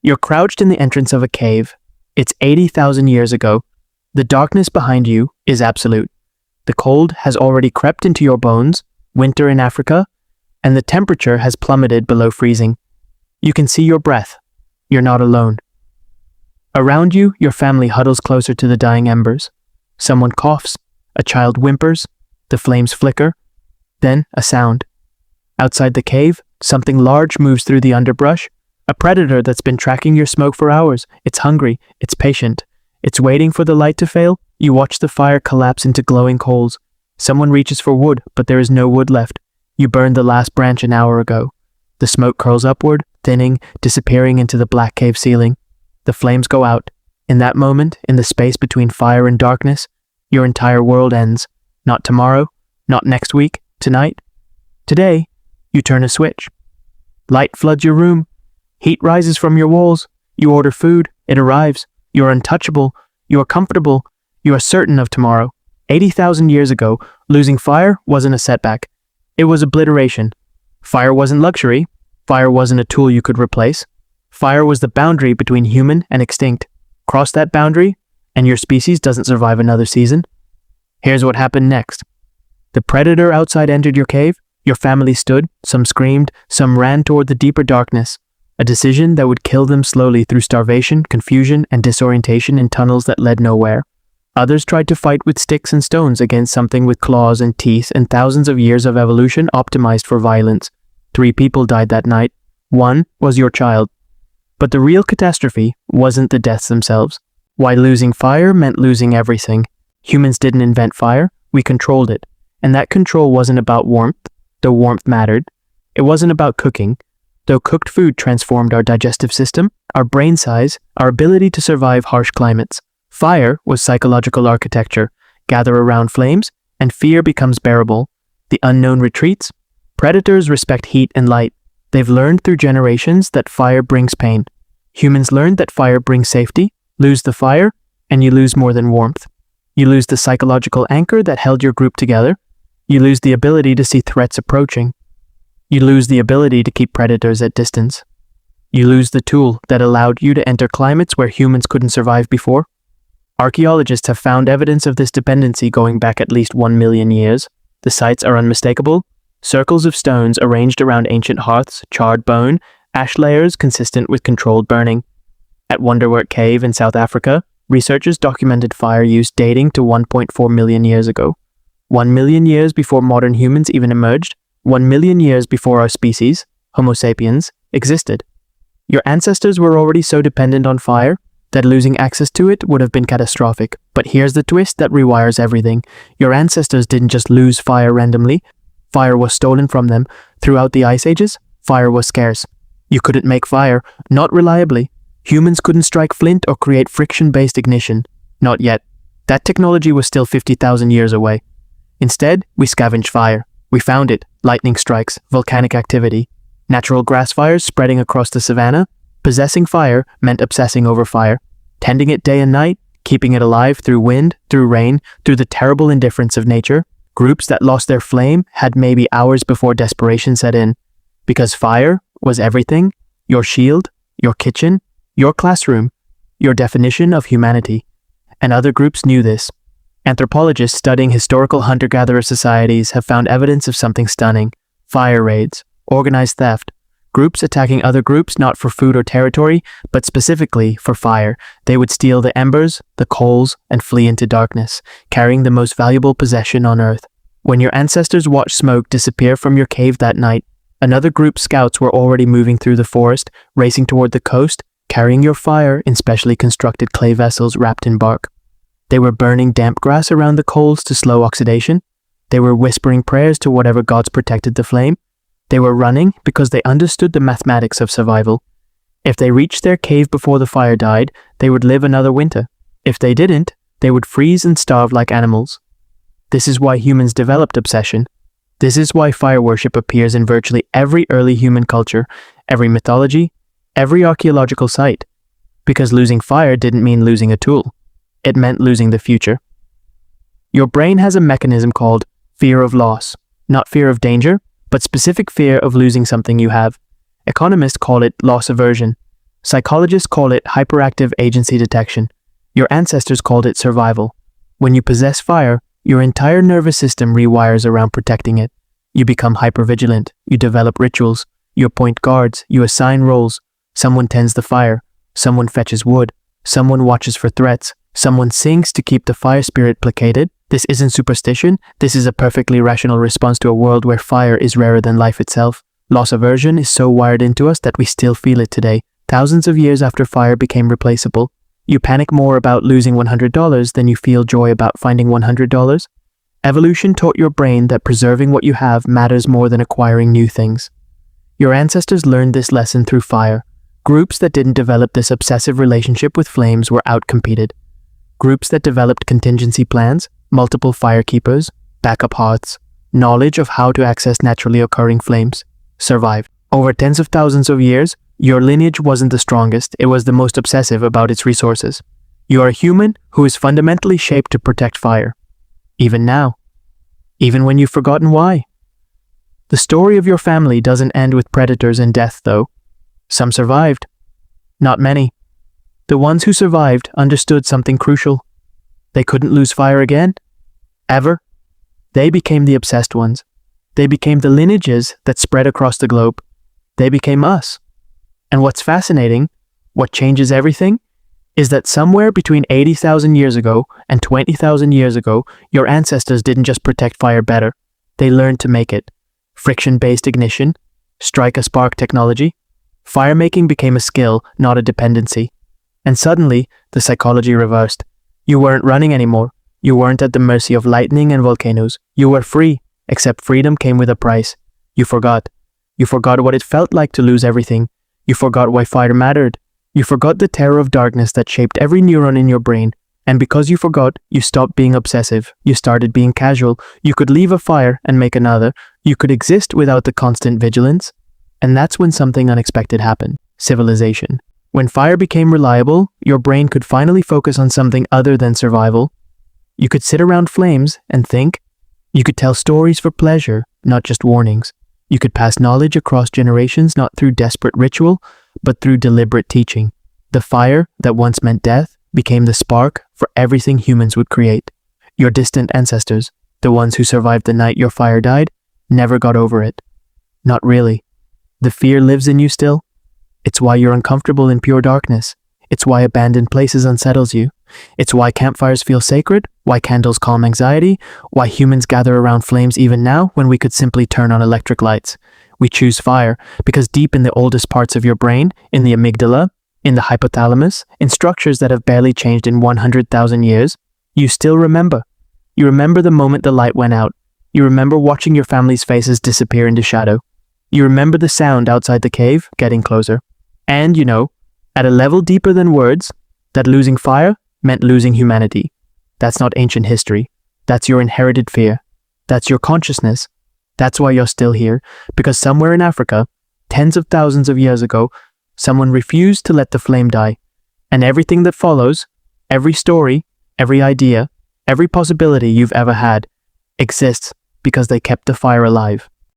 You're crouched in the entrance of a cave. It's 80,000 years ago. The darkness behind you is absolute. The cold has already crept into your bones, winter in Africa, and the temperature has plummeted below freezing. You can see your breath. You're not alone. Around you, your family huddles closer to the dying embers. Someone coughs, a child whimpers, the flames flicker, then a sound. Outside the cave, something large moves through the underbrush, a predator that's been tracking your smoke for hours. It's hungry, it's patient, it's waiting for the light to fail. You watch the fire collapse into glowing coals. Someone reaches for wood, but there is no wood left. You burned the last branch an hour ago. The smoke curls upward, thinning, disappearing into the black cave ceiling. The flames go out. In that moment, in the space between fire and darkness, your entire world ends. Not tomorrow, not next week, tonight. Today, you turn a switch. Light floods your room. Heat rises from your walls. You order food. It arrives. You're untouchable. You are comfortable. You are certain of tomorrow. 80,000 years ago, losing fire wasn't a setback. It was obliteration. Fire wasn't luxury. Fire wasn't a tool you could replace. Fire was the boundary between human and extinct. Cross that boundary, and your species doesn't survive another season. Here's what happened next. The predator outside entered your cave. Your family stood. Some screamed. Some ran toward the deeper darkness. A decision that would kill them slowly through starvation, confusion, and disorientation in tunnels that led nowhere. Others tried to fight with sticks and stones against something with claws and teeth and thousands of years of evolution optimized for violence. 3 people died that night. 1 was your child. But the real catastrophe wasn't the deaths themselves. Why losing fire meant losing everything. Humans didn't invent fire, we controlled it. And that control wasn't about warmth, though warmth mattered. It wasn't about cooking, though cooked food transformed our digestive system, our brain size, our ability to survive harsh climates. Fire was psychological architecture. Gather around flames, and fear becomes bearable. The unknown retreats. Predators respect heat and light. They've learned through generations that fire brings pain. Humans learned that fire brings safety. Lose the fire, and you lose more than warmth. You lose the psychological anchor that held your group together. You lose the ability to see threats approaching. You lose the ability to keep predators at distance. You lose the tool that allowed you to enter climates where humans couldn't survive before. Archaeologists have found evidence of this dependency going back at least 1 million years. The sites are unmistakable. Circles of stones arranged around ancient hearths, charred bone, ash layers consistent with controlled burning. At Wonderwork Cave in South Africa, researchers documented fire use dating to 1.4 million years ago. 1 million years before modern humans even emerged. 1 million years before our species, Homo sapiens, existed. Your ancestors were already so dependent on fire that losing access to it would have been catastrophic. But here's the twist that rewires everything. Your ancestors didn't just lose fire randomly. Fire was stolen from them. Throughout the ice ages, fire was scarce. You couldn't make fire, not reliably. Humans couldn't strike flint or create friction-based ignition. Not yet. That technology was still 50,000 years away. Instead, we scavenged fire. We found it. Lightning strikes, volcanic activity, natural grass fires spreading across the savanna. Possessing fire meant obsessing over fire. Tending it day and night, keeping it alive through wind, through rain, through the terrible indifference of nature. Groups that lost their flame had maybe hours before desperation set in. Because fire was everything, your shield, your kitchen, your classroom, your definition of humanity. And other groups knew this. Anthropologists studying historical hunter-gatherer societies have found evidence of something stunning. Fire raids, organized theft, groups attacking other groups not for food or territory, but specifically for fire. They would steal the embers, the coals, and flee into darkness, carrying the most valuable possession on Earth. When your ancestors watched smoke disappear from your cave that night, another group's scouts were already moving through the forest, racing toward the coast, carrying your fire in specially constructed clay vessels wrapped in bark. They were burning damp grass around the coals to slow oxidation. They were whispering prayers to whatever gods protected the flame. They were running because they understood the mathematics of survival. If they reached their cave before the fire died, they would live another winter. If they didn't, they would freeze and starve like animals. This is why humans developed obsession. This is why fire worship appears in virtually every early human culture, every mythology, every archaeological site. Because losing fire didn't mean losing a tool. It meant losing the future. Your brain has a mechanism called fear of loss. Not fear of danger, but specific fear of losing something you have. Economists call it loss aversion. Psychologists call it hyperactive agency detection. Your ancestors called it survival. When you possess fire, your entire nervous system rewires around protecting it. You become hypervigilant, you develop rituals, you appoint guards, you assign roles. Someone tends the fire, someone fetches wood, someone watches for threats, someone sings to keep the fire spirit placated. This isn't superstition, this is a perfectly rational response to a world where fire is rarer than life itself. Loss aversion is so wired into us that we still feel it today, thousands of years after fire became replaceable. You panic more about losing $100 than you feel joy about finding $100. Evolution taught your brain that preserving what you have matters more than acquiring new things. Your ancestors learned this lesson through fire. Groups that didn't develop this obsessive relationship with flames were outcompeted. Groups that developed contingency plans, multiple fire keepers, backup hearths, knowledge of how to access naturally occurring flames, survived. Over tens of thousands of years, your lineage wasn't the strongest, it was the most obsessive about its resources. You are a human who is fundamentally shaped to protect fire. Even now. Even when you've forgotten why. The story of your family doesn't end with predators and death, though. Some survived. Not many. The ones who survived understood something crucial. They couldn't lose fire again. Ever. They became the obsessed ones. They became the lineages that spread across the globe. They became us. And what's fascinating, what changes everything, is that somewhere between 80,000 years ago and 20,000 years ago, your ancestors didn't just protect fire better, they learned to make it. Friction-based ignition, strike-a-spark technology. Firemaking became a skill, not a dependency. And suddenly, the psychology reversed. You weren't running anymore. You weren't at the mercy of lightning and volcanoes. You were free, except freedom came with a price. You forgot. You forgot what it felt like to lose everything. You forgot why fire mattered. You forgot the terror of darkness that shaped every neuron in your brain. And because you forgot, you stopped being obsessive. You started being casual. You could leave a fire and make another. You could exist without the constant vigilance. And that's when something unexpected happened. Civilization. When fire became reliable, your brain could finally focus on something other than survival. You could sit around flames and think. You could tell stories for pleasure, not just warnings. You could pass knowledge across generations not through desperate ritual, but through deliberate teaching. The fire that once meant death became the spark for everything humans would create. Your distant ancestors, the ones who survived the night your fire died, never got over it. Not really. The fear lives in you still. It's why you're uncomfortable in pure darkness. It's why abandoned places unsettles you. It's why campfires feel sacred, why candles calm anxiety, why humans gather around flames even now when we could simply turn on electric lights. We choose fire because deep in the oldest parts of your brain, in the amygdala, in the hypothalamus, in structures that have barely changed in 100,000 years, you still remember. You remember the moment the light went out. You remember watching your family's faces disappear into shadow. You remember the sound outside the cave getting closer. And, at a level deeper than words, that losing fire meant losing humanity. That's not ancient history. That's your inherited fear. That's your consciousness. That's why you're still here, because somewhere in Africa, tens of thousands of years ago, someone refused to let the flame die. And everything that follows, every story, every idea, every possibility you've ever had, exists because they kept the fire alive.